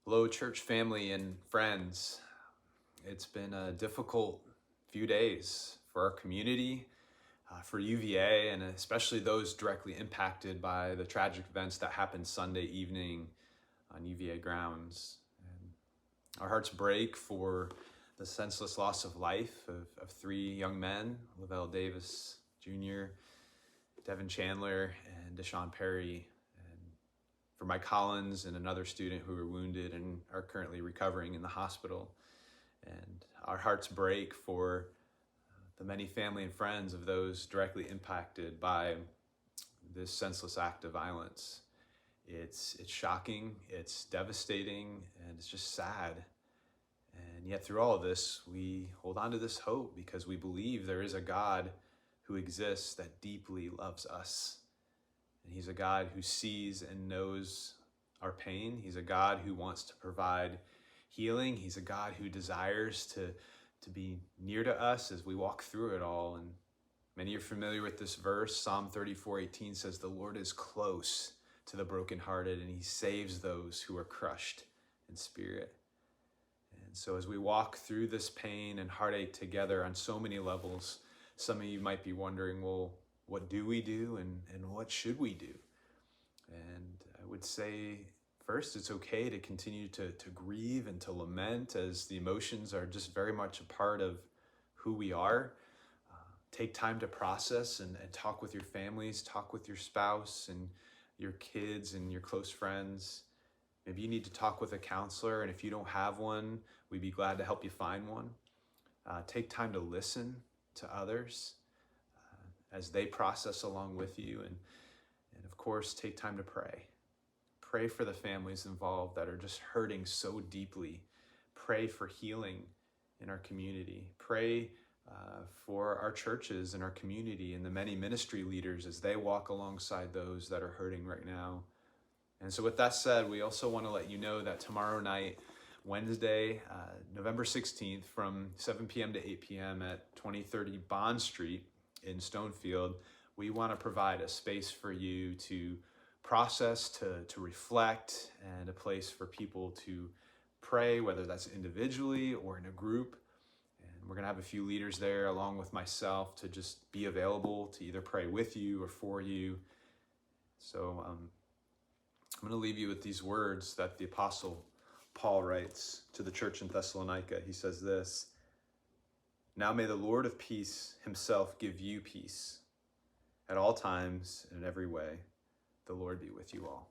Hello, church family and friends. It's been a difficult few days for our community, for UVA, and especially those directly impacted by the tragic events that happened Sunday evening on UVA grounds. And our hearts break for the senseless loss of life of three young men, Lavelle Davis Jr., Devin Chandler, and Deshaun Perry, for Mike Collins and another student who were wounded and are currently recovering in the hospital. And our hearts break for the many family and friends of those directly impacted by this senseless act of violence. It's shocking, it's devastating, and it's just sad. And yet through all of this, we hold on to this hope because we believe there is a God who exists that deeply loves us. And he's a God who sees and knows our pain. He's a God who wants to provide healing. He's a God who desires to be near to us as we walk through it all. And many are familiar with this verse. Psalm 34:18 says, "The Lord is close to the brokenhearted, and he saves those who are crushed in spirit." And so as we walk through this pain and heartache together on so many levels, some of you might be wondering, well, what do we do and what should we do? And I would say, first, it's okay to continue to grieve and to lament, as the emotions are just very much a part of who we are. Take time to process and talk with your families, talk with your spouse and your kids and your close friends. Maybe you need to talk with a counselor, and if you don't have one, we'd be glad to help you find one. Take time to listen to others as they process along with you. And of course, take time to pray. Pray for the families involved that are just hurting so deeply. Pray for healing in our community. Pray for our churches and our community and the many ministry leaders as they walk alongside those that are hurting right now. And so with that said, we also want to let you know that tomorrow night, Wednesday, November 16th, from 7 p.m. to 8 p.m. at 2030 Bond Street in Stonefield, we want to provide a space for you to process, to reflect, and a place for people to pray, whether that's individually or in a group. And we're going to have a few leaders there along with myself to just be available to either pray with you or for you. So I'm going to leave you with these words that the Apostle Paul writes to the church in Thessalonica. He says this: "Now may the Lord of peace himself give you peace at all times and in every way. The Lord be with you all."